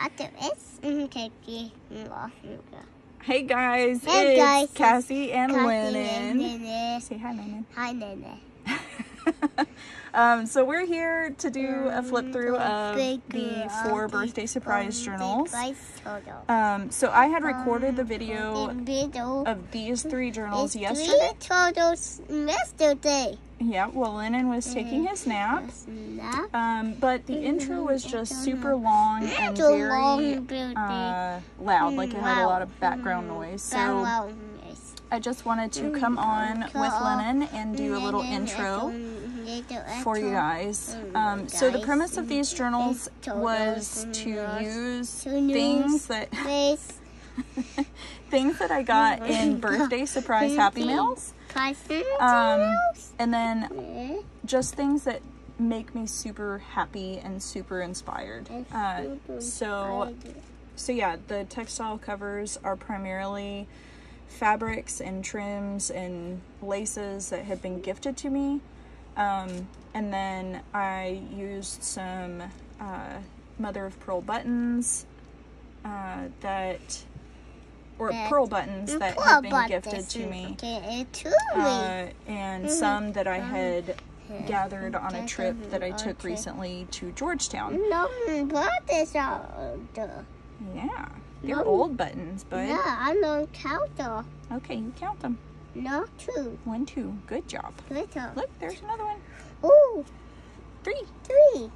Hey guys, Hey it's guys, Cassie and Cassie Lennon. and Lennon. Say hi, Lennon. Hi, Nene. So we're here to do a flip through of the 4 birthday surprise journals. So I had recorded the video of these 3 journals yesterday. 3 journals yesterday. Yeah, well, Lennon was taking his nap. But the intro was just super long and very loud, like it had a lot of background noise. So I just wanted to come on with Lennon and do a little intro for you guys. So the premise of these journals was to use things that things that I got in birthday surprise happy mails, and then just things that make me super happy and super inspired. So yeah, the textile covers are primarily fabrics and trims and laces that had been gifted to me. And then I used some mother of pearl buttons pearl buttons that had been gifted to me, and some that I had gathered on a trip that I took recently to Georgetown. Yeah, they're old buttons, bud. Yeah, I don't count them. Okay, you count them. No, 2. 1, 2. Good job. Good job. Look, there's another one. Ooh, 3. 3.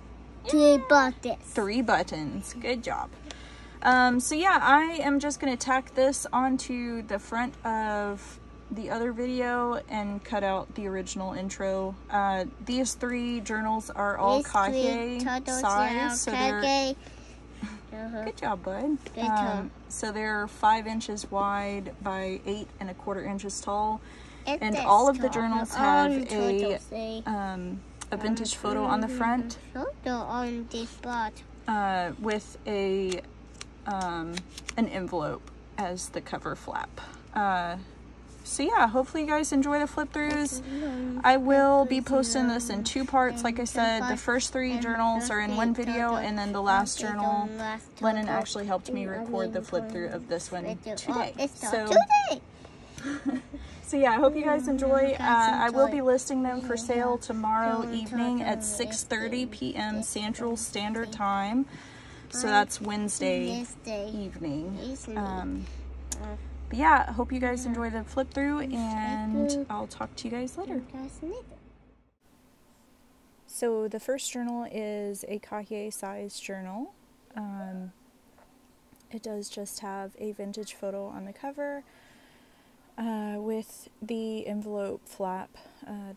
3 buttons. 3 buttons. Good job. So yeah, I am just going to tack this onto the front of the other video and cut out the original intro. These 3 journals are all cahier size, so they're good job, bud. Good job. So they're 5 inches wide by 8 1/4 inches tall, and all of the journals have a vintage photo on the front with an envelope as the cover flap. So yeah, hopefully you guys enjoy the flip throughs. I will be posting this in 2 parts. Like I said, the first 3 journals are in one video, and then the last journal, Lennon actually helped me record the flip through of this one today. So yeah, I hope you guys enjoy. I will be listing them for sale tomorrow evening at 6:30 p.m. Central Standard Time. So that's Wednesday evening. But yeah, I hope you guys enjoy the flip through, and I'll talk to you guys later. So the first journal is a cahier size journal. It does just have a vintage photo on the cover with the envelope flap.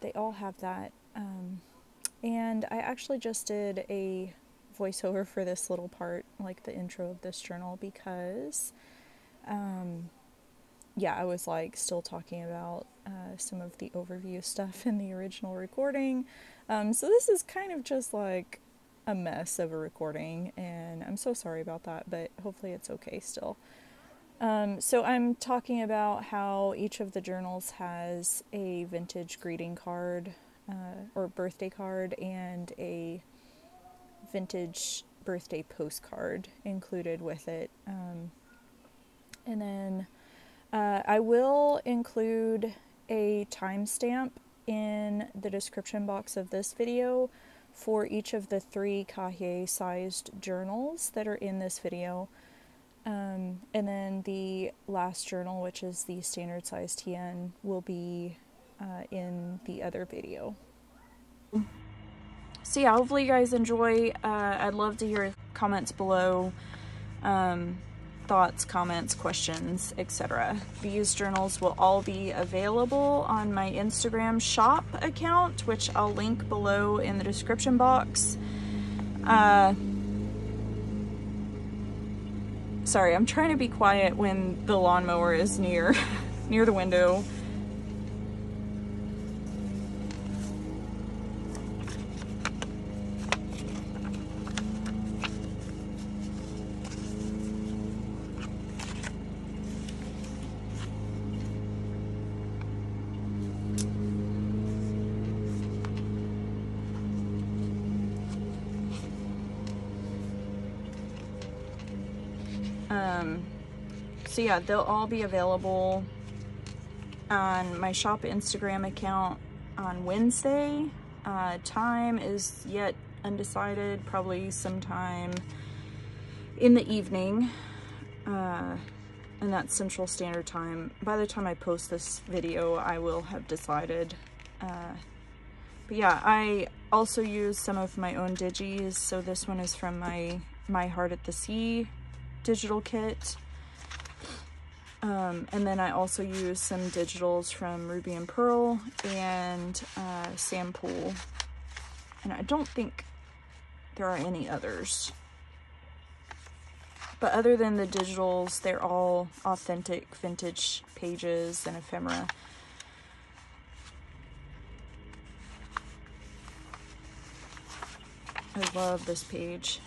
They all have that. And I actually just did a voiceover for this little part, like the intro of this journal, because yeah, I was like still talking about some of the overview stuff in the original recording. So this is kind of just like a mess of a recording, and I'm so sorry about that, but hopefully it's okay still. So I'm talking about how each of the journals has a vintage greeting card or birthday card and a vintage birthday postcard included with it. And then I will include a timestamp in the description box of this video for each of the 3 cahier sized journals that are in this video. And then the last journal, which is the standard size TN, will be in the other video. So yeah, hopefully you guys enjoy. I'd love to hear comments below. Thoughts, comments, questions, etc. These journals will all be available on my Instagram shop account, which I'll link below in the description box. Sorry, I'm trying to be quiet when the lawnmower is near the window. So yeah, they'll all be available on my shop Instagram account on Wednesday. Time is yet undecided, probably sometime in the evening, and that's Central Standard Time. By the time I post this video, I will have decided. But yeah, I also use some of my own digis. So this one is from my Heart at the Sea digital kit. And then I also use some digitals from Ruby and Pearl and Sampool. And I don't think there are any others. But other than the digitals, they're all authentic vintage pages and ephemera. I love this page.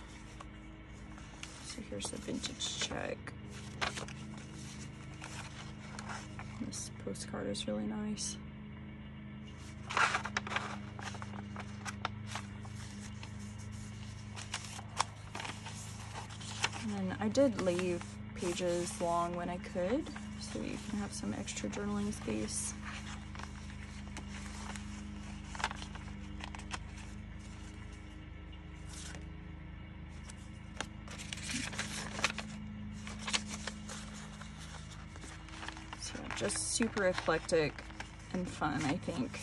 So here's the vintage check. This postcard is really nice. And I did leave pages long when I could, so you can have some extra journaling space. So just super eclectic and fun, I think.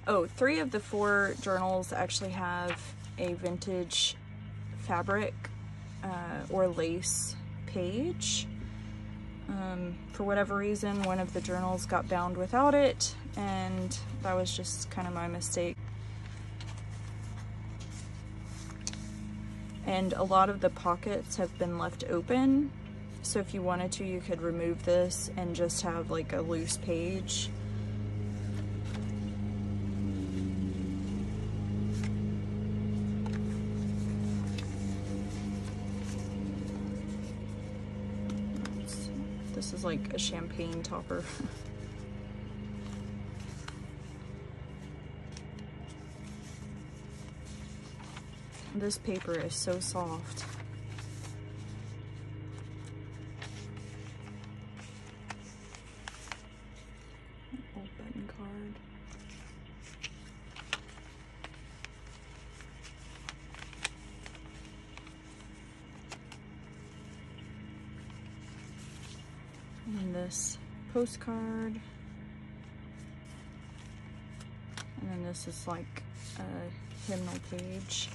Oh, 3 of the 4 journals actually have a vintage fabric or lace page. For whatever reason, one of the journals got bound without it, and that was just kind of my mistake. And a lot of the pockets have been left open, so if you wanted to, you could remove this and just have like a loose page. This is like a champagne topper. This paper is so soft. Old button card. And this postcard. And then this is like a hymnal page.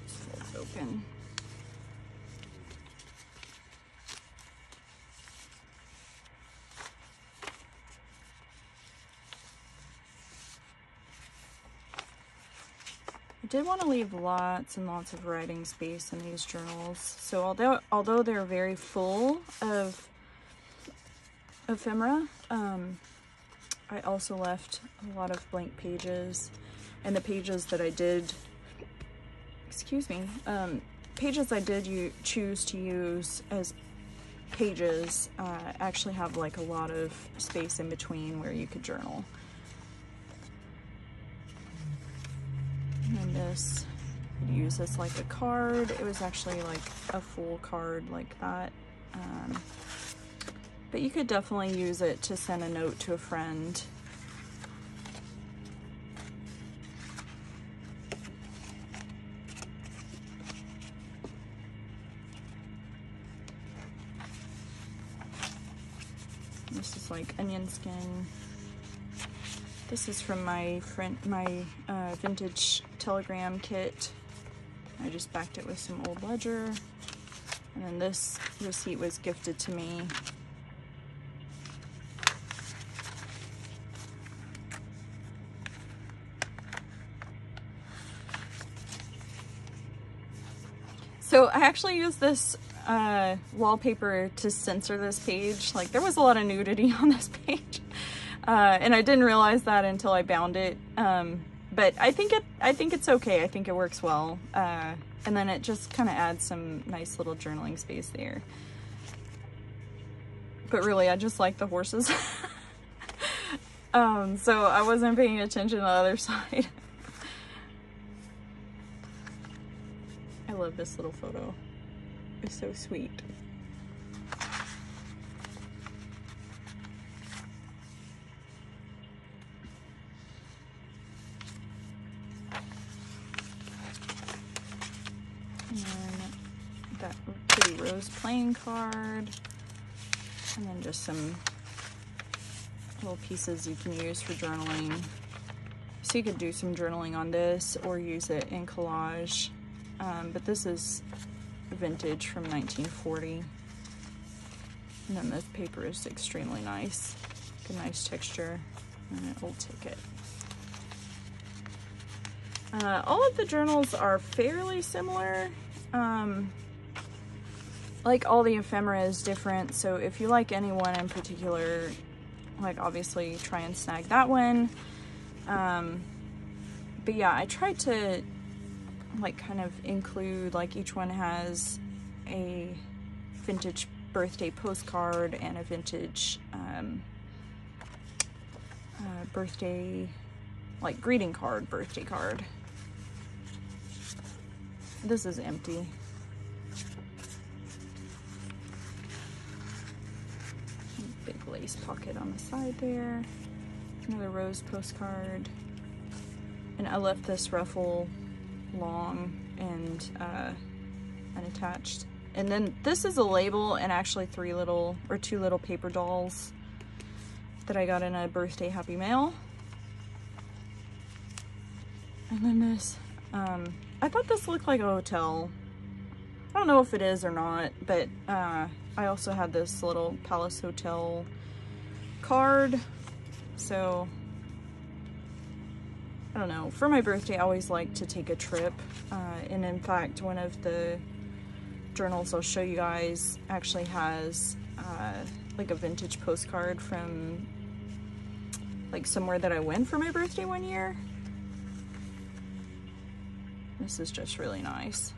Just folds open. I did want to leave lots and lots of writing space in these journals. So although they're very full of ephemera, I also left a lot of blank pages, and the pages that I did, pages I did choose to use as pages actually have like a lot of space in between where you could journal. And this you could use as like a card. It was actually like a full card like that. But you could definitely use it to send a note to a friend. This is like onion skin. This is from my vintage telegram kit. I just backed it with some old ledger. And then this receipt was gifted to me. So I actually used this wallpaper to censor this page. Like, there was a lot of nudity on this page. And I didn't realize that until I bound it. But I think it's okay. I think it works well. And then it just kind of adds some nice little journaling space there. But really, I just like the horses. So I wasn't paying attention to the other side. love this little photo. It's so sweet. And that pretty rose playing card. And then just some little pieces you can use for journaling. So you could do some journaling on this or use it in collage. But this is vintage from 1940. And then this paper is extremely nice. Like a nice texture and an old ticket. All of the journals are fairly similar. Like all the ephemera is different, so if you like any one in particular, like obviously try and snag that one. But yeah, I tried to like kind of include, like each one has a vintage birthday postcard and a vintage birthday, like greeting card, birthday card. This is empty. Big lace pocket on the side there. Another rose postcard. And I left this ruffle long and unattached. And then this is a label and actually two little paper dolls that I got in a birthday happy mail. And then this, I thought this looked like a hotel. I don't know if it is or not, but I also had this little Palace Hotel card. So, I don't know. For my birthday, I always like to take a trip. And in fact, one of the journals I'll show you guys actually has like a vintage postcard from like somewhere that I went for my birthday one year. This is just really nice.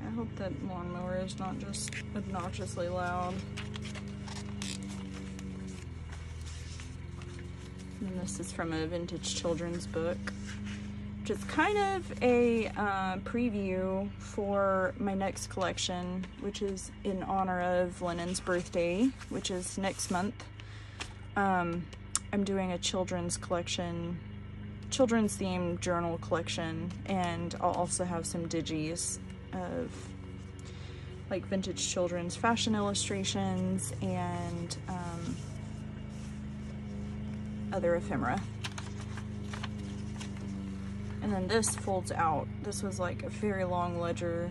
I hope that lawnmower is not just obnoxiously loud. And this is from a vintage children's book, which is kind of a preview for my next collection, which is in honor of Lennon's birthday, which is next month. I'm doing a children's collection, children's themed journal collection, and I'll also have some digis of like vintage children's fashion illustrations and other ephemera. And then this folds out. This was like a very long ledger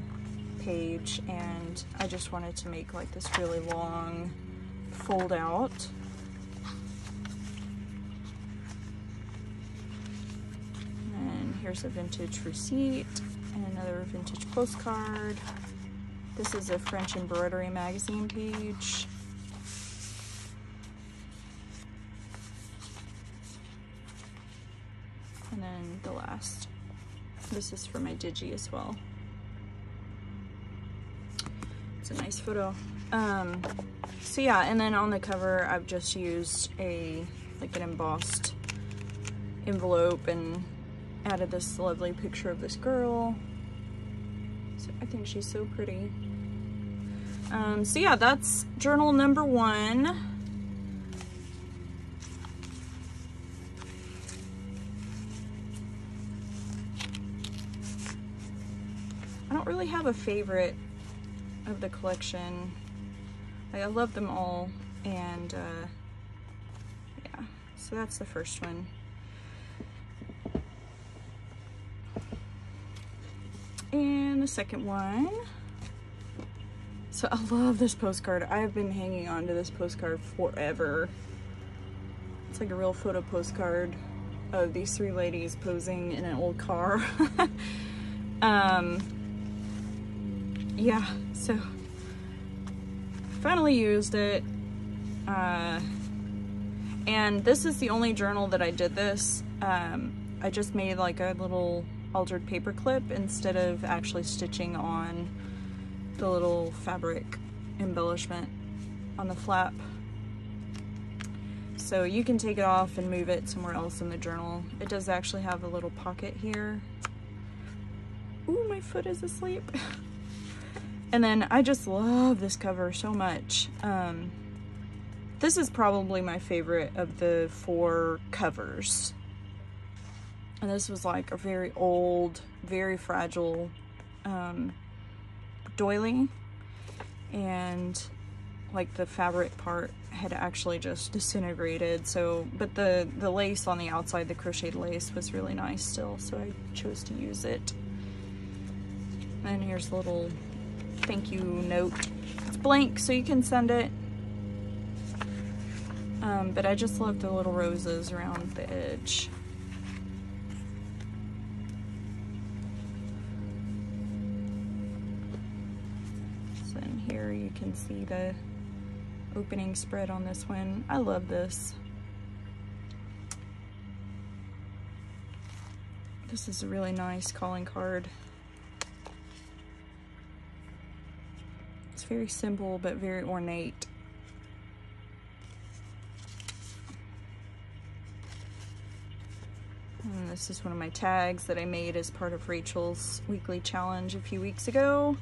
page, and I just wanted to make like this really long fold out. And here's a vintage receipt and another vintage postcard. This is a French embroidery magazine page. And then the last. This is for my digi as well. It's a nice photo. So yeah, and then on the cover I've just used like an embossed envelope and added this lovely picture of this girl. So I think she's so pretty. So yeah, that's journal number 1. I don't really have a favorite of the collection. Like, I love them all, and yeah, so that's the first one. And the second one. So I love this postcard. I have been hanging on to this postcard forever. It's like a real photo postcard of these 3 ladies posing in an old car. Yeah, so finally used it. And this is the only journal that I did this. I just made like a little altered paper clip instead of actually stitching on the little fabric embellishment on the flap. So you can take it off and move it somewhere else in the journal. It does actually have a little pocket here. Ooh, my foot is asleep. And then I just love this cover so much. This is probably my favorite of the 4 covers. And this was like a very old, very fragile doily. And like the fabric part had actually just disintegrated. So, but the lace on the outside, the crocheted lace, was really nice still. So I chose to use it. And here's a little thank you note. It's blank, so you can send it. But I just love the little roses around the edge. So in here you can see the opening spread on this one. I love this. This is a really nice calling card. It's very simple but very ornate. And this is one of my tags that I made as part of Rachel's weekly challenge a few weeks ago.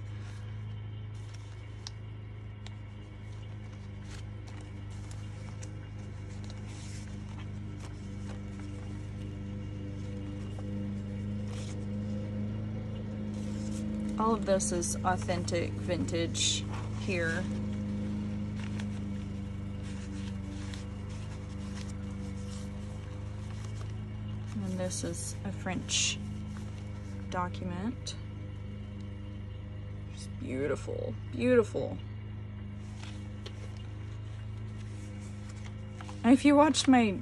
All of this is authentic vintage here. And this is a French document. It's beautiful, beautiful. And if you watched my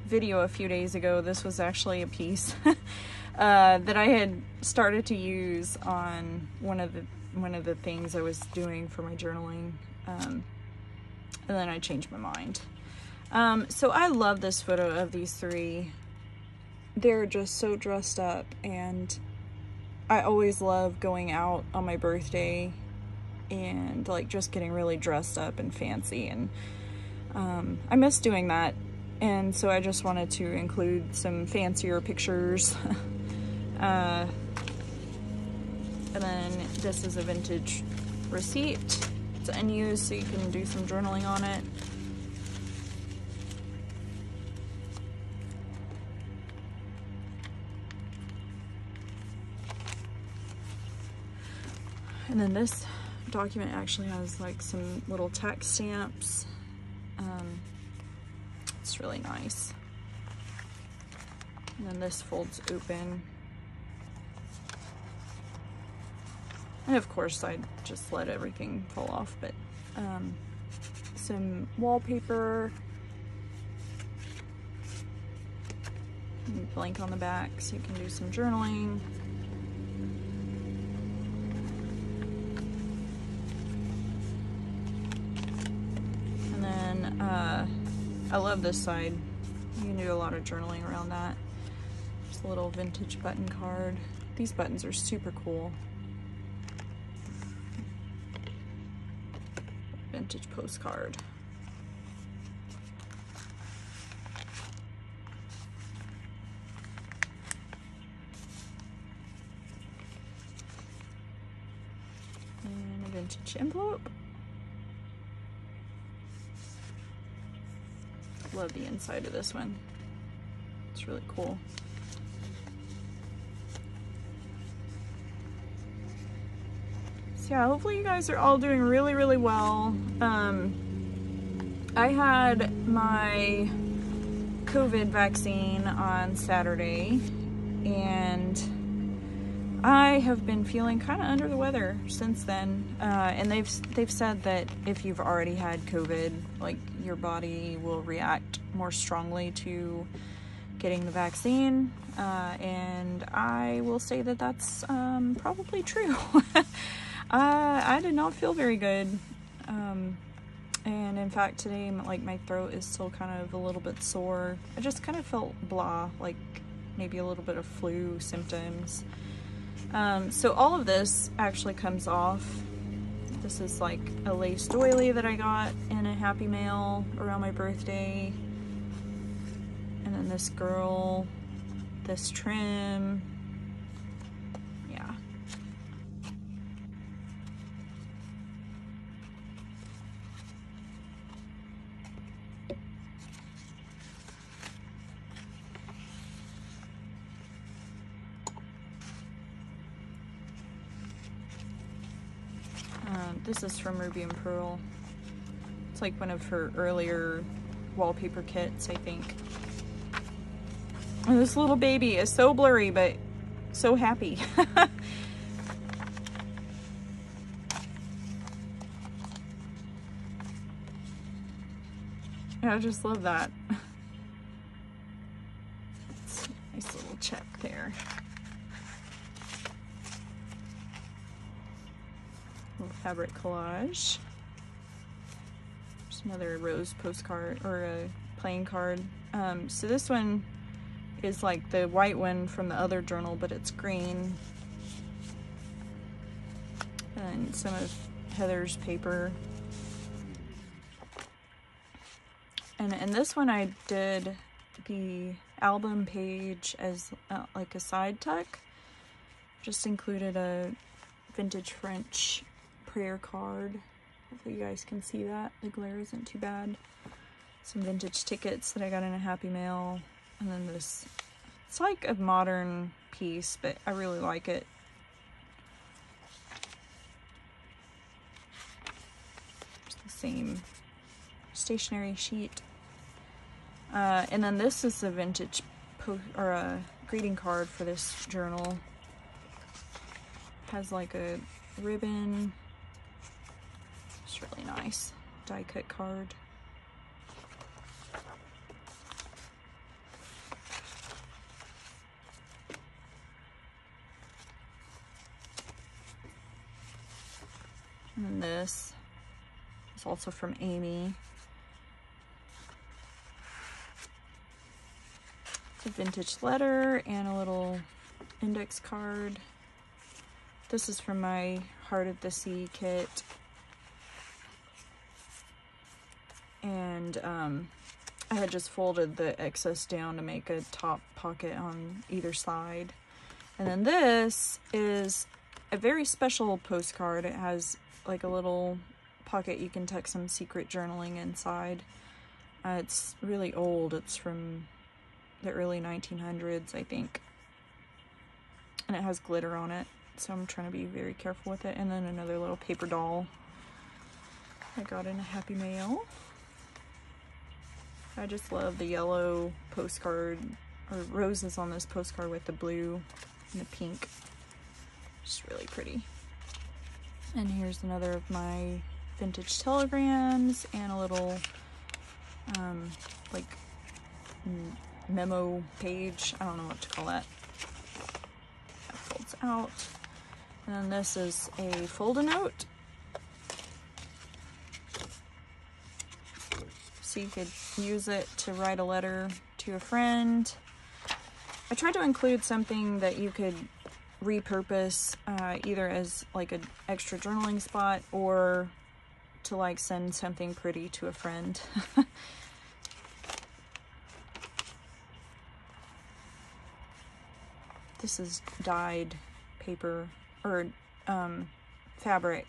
video a few days ago, this was actually a piece that I had started to use on one of the things I was doing for my journaling, and then I changed my mind. So I love this photo of these 3. They're just so dressed up, and I always love going out on my birthday and like just getting really dressed up and fancy, and I miss doing that, and so I just wanted to include some fancier pictures. And then this is a vintage receipt. It's unused, so you can do some journaling on it. And then this document actually has like some little tack stamps. It's really nice. And then this folds open. And of course I just let everything fall off, but some wallpaper, and blank on the back so you can do some journaling. And then I love this side. You can do a lot of journaling around that. Just a little vintage button card. These buttons are super cool. Vintage postcard. And a vintage envelope. Love the inside of this one. It's really cool. Yeah, hopefully you guys are all doing really, really well. I had my COVID vaccine on Saturday, and I have been feeling kind of under the weather since then. And they've said that if you've already had COVID, like your body will react more strongly to getting the vaccine. And I will say that that's probably true. I did not feel very good, and in fact today, like, my throat is still kind of a little bit sore. I just kind of felt blah, like maybe a little bit of flu symptoms. So all of this actually comes off. This is like a lace doily that I got in a Happy Mail around my birthday. And then this girl, this trim. Yeah. This is from Ruby and Pearl. It's like one of her earlier wallpaper kits, I think. And this little baby is so blurry, but so happy. I just love that. It's a nice little check there. Little fabric collage. Just another rose postcard, or a playing card. So this one is like the white one from the other journal, but it's green. And some of Heather's paper. And this one I did the album page as like a side tuck. Just included a vintage French prayer card. Hopefully you guys can see that. The glare isn't too bad. Some vintage tickets that I got in a Happy Mail. And then this, it's like a modern piece, but I really like it. Just the same stationery sheet. And then this is a vintage or a greeting card for this journal. Has like a ribbon. It's really nice. Die cut card. And then this is also from Amy. It's a vintage letter and a little index card. This is from my Heart of the Sea kit. And I had just folded the excess down to make a top pocket on either side. And then this is a very special postcard. It has like a little pocket you can tuck some secret journaling inside. It's really old. It's from the early 1900s, I think. And it has glitter on it, so I'm trying to be very careful with it. And then another little paper doll I got in a Happy Mail. I just love the yellow postcard, or roses on this postcard with the blue and the pink. Just really pretty. And here's another of my vintage telegrams and a little like memo page. I don't know what to call that. That folds out. And then this is a fold-a-note. So you could use it to write a letter to a friend. I tried to include something that you could repurpose either as like an extra journaling spot or to like send something pretty to a friend. This is dyed paper, or fabric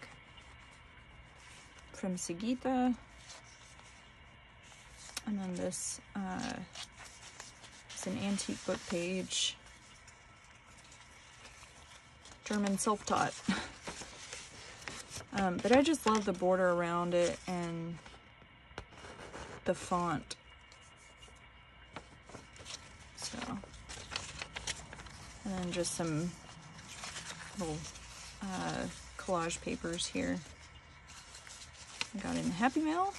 from Sagita. And then this is an antique book page. German self-taught. But I just love the border around it and the font. So, and then just some little collage papers here. I got in the Happy Mail.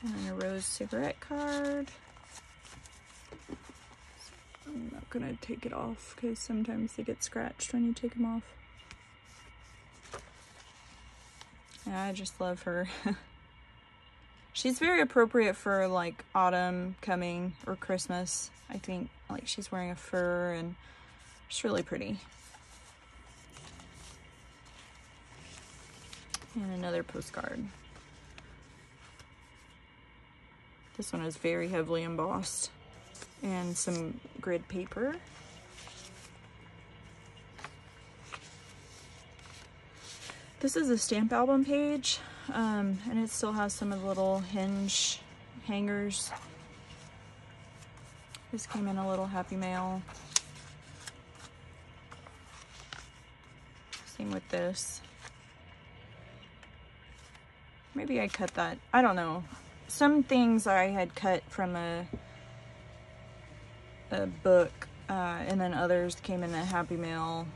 And then a rose cigarette card. I'm not gonna take it off because sometimes they get scratched when you take them off. Yeah, I just love her She's very appropriate for like autumn coming or Christmas. I think like she's wearing a fur and she's really pretty. And another postcard. This one is very heavily embossed. And some grid paper. This is a stamp album page, and it still has some of the little hinge hangers. This came in a little Happy Mail. Same with this. Maybe I cut that. I don't know. Some things I had cut from a book, and then others came in a Happy Mail.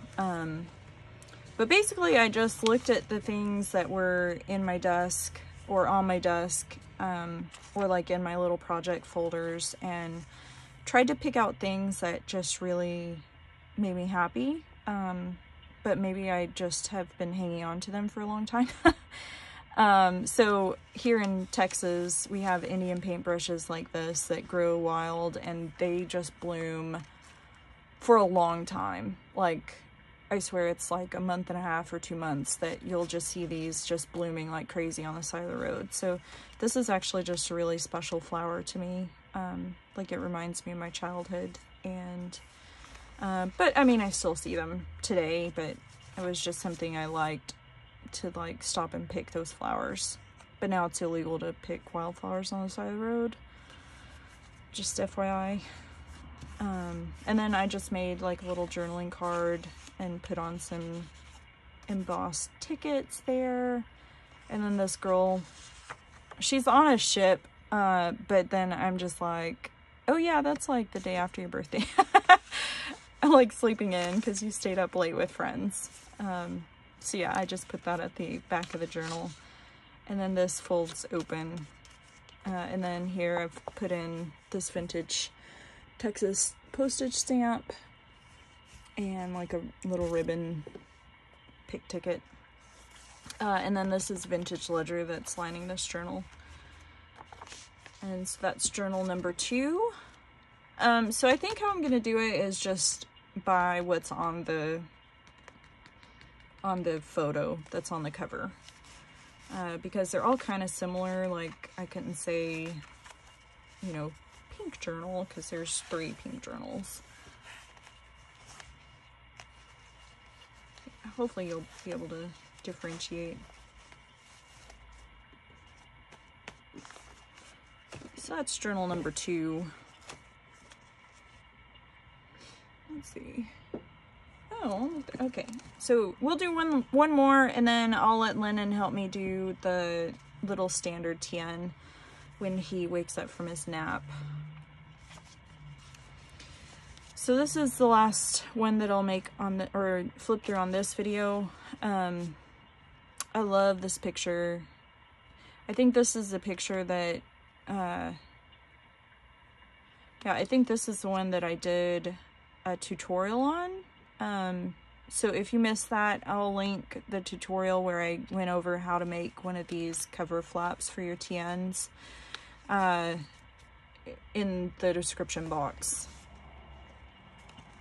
But basically I just looked at the things that were in my desk or on my desk, or like in my little project folders, and tried to pick out things that just really made me happy. But maybe I just have been hanging on to them for a long time. So here in Texas, we have Indian paintbrushes like this that grow wild, and they just bloom for a long time. Like, I swear it's like a month and a half or 2 months that you'll just see these just blooming like crazy on the side of the road. So this is actually just a really special flower to me. Like, it reminds me of my childhood, and but I mean, I still see them today, but it was just something I liked to like stop and pick those flowers. But now it's illegal to pick wildflowers on the side of the road, just FYI. And then I just made like a little journaling card and put on some embossed tickets there. And then this girl, she's on a ship, but then I'm just like, oh yeah, that's like the day after your birthday. I'm like sleeping in because you stayed up late with friends. So yeah, I just put that at the back of the journal. And then this folds open. And then here I've put in this vintage Texas postage stamp and like a little ribbon pick ticket. And then this is vintage ledger that's lining this journal. And so that's journal number 2. So I think how I'm gonna do it is just by what's on the photo that's on the cover, because they're all kind of similar. Like, I couldn't say, you know, pink journal, because there's 3 pink journals. Hopefully you'll be able to differentiate. So that's journal number 2. Let's see. Oh, okay. So we'll do one more, and then I'll let Lennon help me do the little standard TN when he wakes up from his nap. So this is the last one that I'll make on the, or flip through on this video. I love this picture. I think this is the picture that, yeah, I think this is the one that I did a tutorial on. So if you missed that, I'll link the tutorial where I went over how to make one of these cover flaps for your TNs in the description box.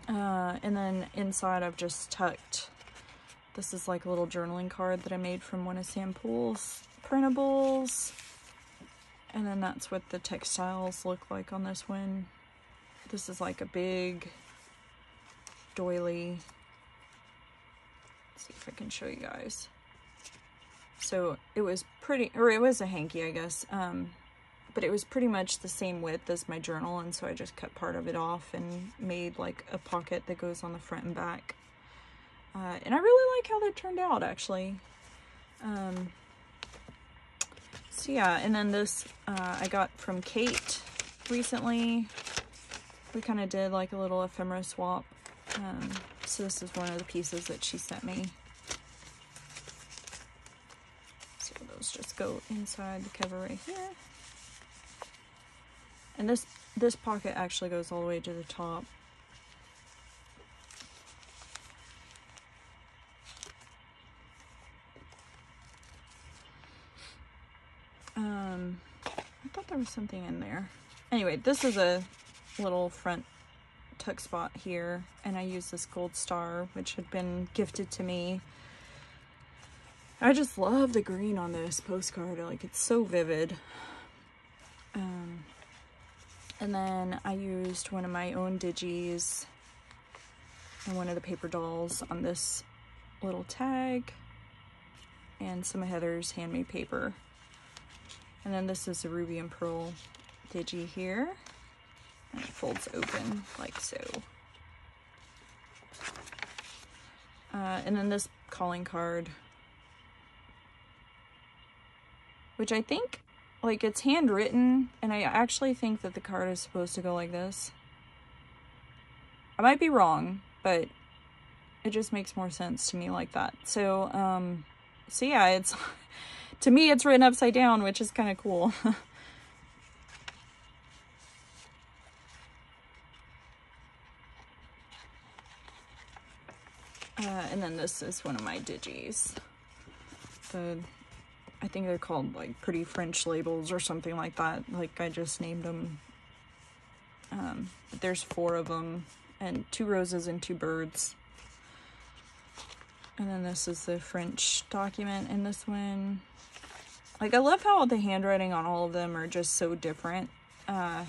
And then inside I've just tucked, this is like a little journaling card that I made from one of Sam Poole's printables. And then that's what the textiles look like on this one. This is like a big doily. Let's see if I can show you guys. So it was pretty, or it was a hanky, I guess. But it was pretty much the same width as my journal, and so I just cut part of it off and made like a pocket that goes on the front and back. And I really like how that turned out, actually. So yeah, and then this I got from Kate recently. We kind of did like a little ephemera swap. So this is one of the pieces that she sent me. So those just go inside the cover right here. And this pocket actually goes all the way to the top. I thought there was something in there. Anyway, this is a little front tuck spot here, and I use this gold star, which had been gifted to me. I just love the green on this postcard. Like, it's so vivid. And then I used one of my own digis and one of the paper dolls on this little tag, and some of Heather's handmade paper. And then this is a ruby and pearl digi here, and it folds open like so. And then this calling card, which I think, like, it's handwritten, and I actually think that the card is supposed to go like this. I might be wrong, but it just makes more sense to me like that. So, so yeah, it's, to me, it's written upside down, which is kind of cool. And then this is one of my digis. I think they're called like Pretty French Labels or something like that. Like, I just named them. But there's 4 of them, and 2 roses and 2 birds. And then this is the French document in this one. Like, I love how the handwriting on all of them are just so different. Like,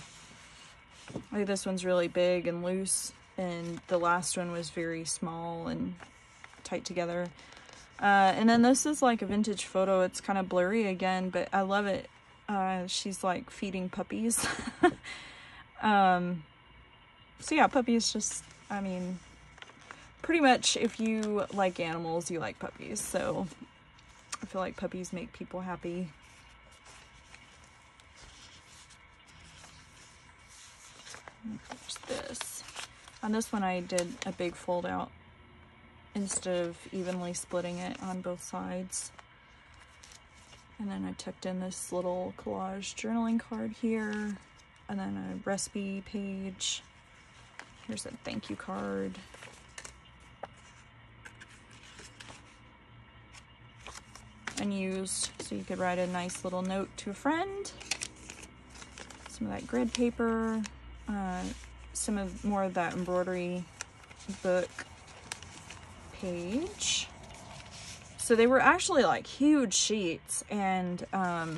this one's really big and loose, and the last one was very small and tight together. And then this is like a vintage photo. It's kind of blurry again, but I love it. She's like feeding puppies. So yeah, puppies just, I mean, pretty much if you like animals, you like puppies. So I feel like puppies make people happy. There's this. On this one I did a big fold out instead of evenly splitting it on both sides. And then I tucked in this little collage journaling card here, and then a recipe page. Here's a thank you card. Unused, so you could write a nice little note to a friend. Some of that grid paper, some of more of that embroidery book page. So they were actually like huge sheets, and I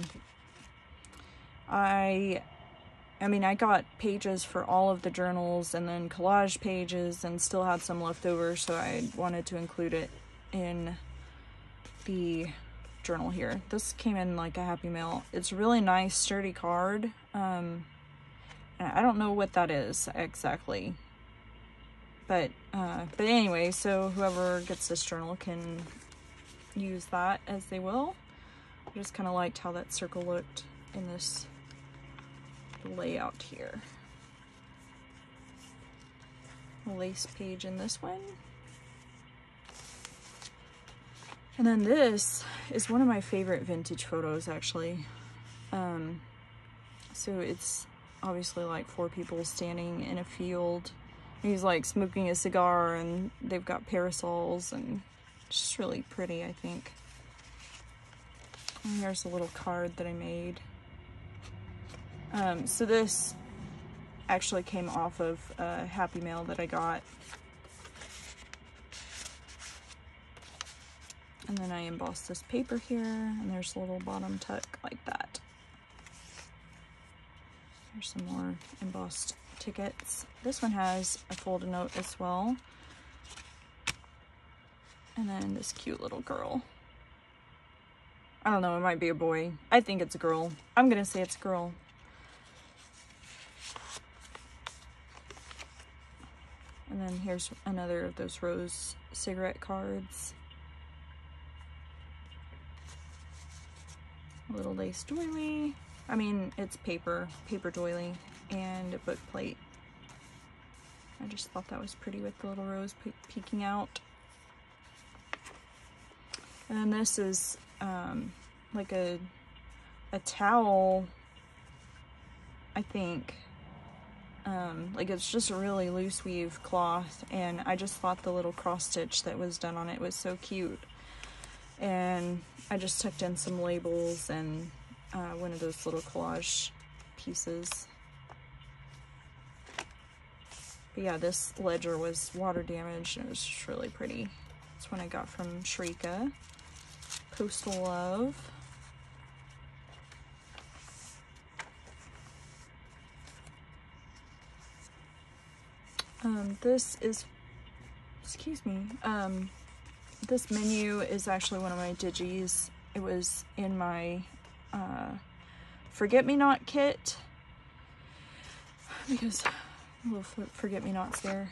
mean, I got pages for all of the journals and then collage pages, and still had some left over, so I wanted to include it in the journal here. This came in like a Happy Mail. It's a really nice sturdy card. I don't know what that is exactly, but anyway, so whoever gets this journal can use that as they will. I just kind of liked how that circle looked in this layout here. A lace page in this one. And then this is one of my favorite vintage photos, actually. So it's obviously like 4 people standing in a field. He's like smoking a cigar, and they've got parasols, and it's just really pretty, I think. And here's a little card that I made. So this actually came off of a Happy Mail that I got. And then I embossed this paper here, and there's a little bottom tuck like that. There's some more embossed tickets. This one has a folded note as well. And then this cute little girl. I don't know, it might be a boy. I think it's a girl. I'm gonna say it's a girl. And then here's another of those rose cigarette cards. A little lace doily. I mean, it's paper doily, and a book plate. I just thought that was pretty with the little rose peeking out. And then this is like a towel, I think. Like, it's just a really loose weave cloth, and I just thought the little cross stitch that was done on it was so cute. And I just tucked in some labels and one of those little collage pieces. But yeah, this ledger was water damaged and it was just really pretty. It's one I got from Shrika. Coastal Love. This is, excuse me, this menu is actually one of my digis. It was in my forget-me-not kit, because little forget-me-nots there.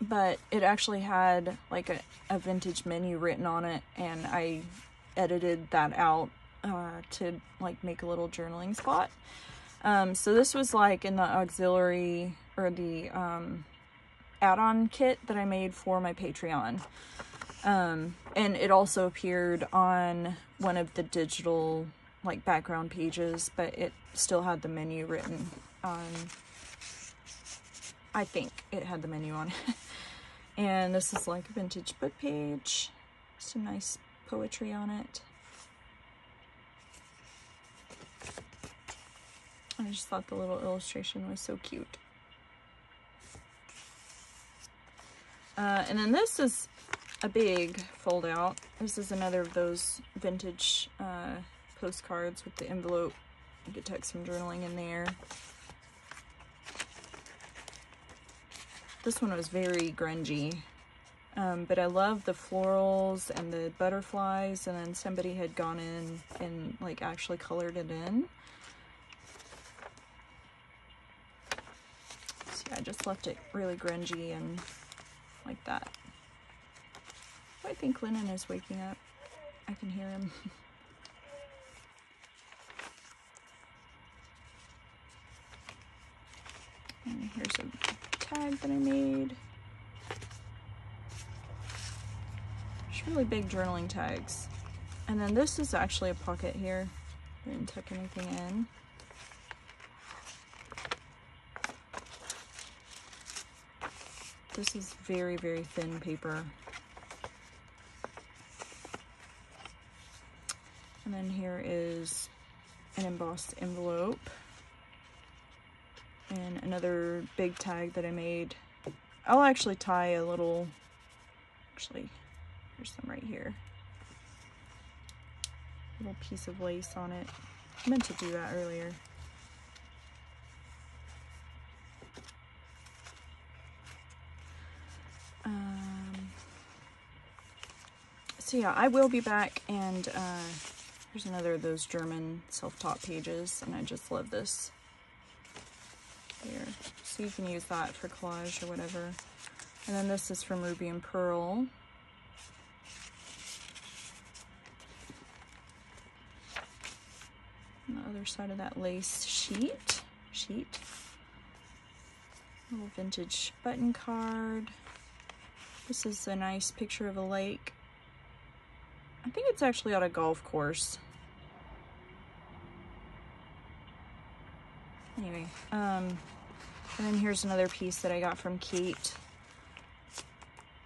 But it actually had like a vintage menu written on it, and I edited that out to like make a little journaling spot. So this was like in the auxiliary or the add-on kit that I made for my Patreon. And it also appeared on one of the digital like background pages, but it still had the menu written on, I think it had the menu on it. And this is like a vintage book page. Some nice poetry on it. I just thought the little illustration was so cute. And then this is a big fold out. This is another of those vintage postcards with the envelope. You could tuck some journaling in there. This one was very grungy, but I love the florals and the butterflies, and then somebody had gone in and like actually colored it in. I just left it really grungy and like that. I think Lennon is waking up. I can hear him. And here's a tag that I made. Just really big journaling tags. And then this is actually a pocket here. I didn't tuck anything in. This is very, very thin paper. And then here is an embossed envelope and another big tag that I made. I'll actually tie a little, actually, there's some right here. Little piece of lace on it. I meant to do that earlier. So yeah, I will be back, and here's another of those German self-taught pages, and I just love this here. So you can use that for collage or whatever. And then this is from Ruby and Pearl. On the other side of that lace sheet. Little vintage button card. This is a nice picture of a lake. I think it's actually on a golf course. Anyway, and then here's another piece that I got from Kate.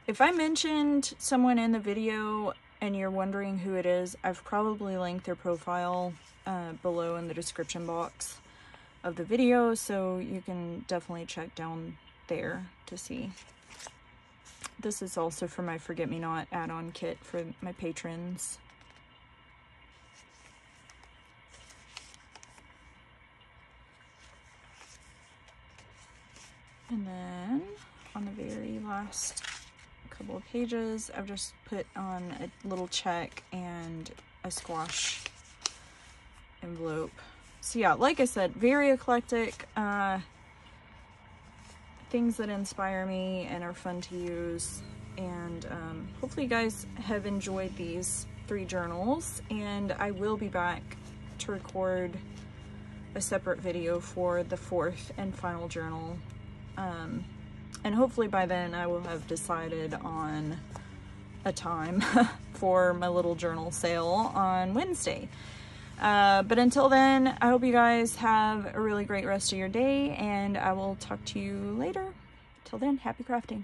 If I mentioned someone in the video and you're wondering who it is, I've probably linked their profile below in the description box of the video, so you can definitely check down there to see. This is also for my Forget-Me-Not add-on kit for my patrons. And then on the very last couple of pages, I've just put on a little check and a squash envelope. So yeah, like I said, very eclectic. Things that inspire me and are fun to use, and hopefully you guys have enjoyed these 3 journals, and I will be back to record a separate video for the 4th and final journal, and hopefully by then I will have decided on a time for my little journal sale on Wednesday. But until then, I hope you guys have a really great rest of your day, and I will talk to you later. Till then, happy crafting.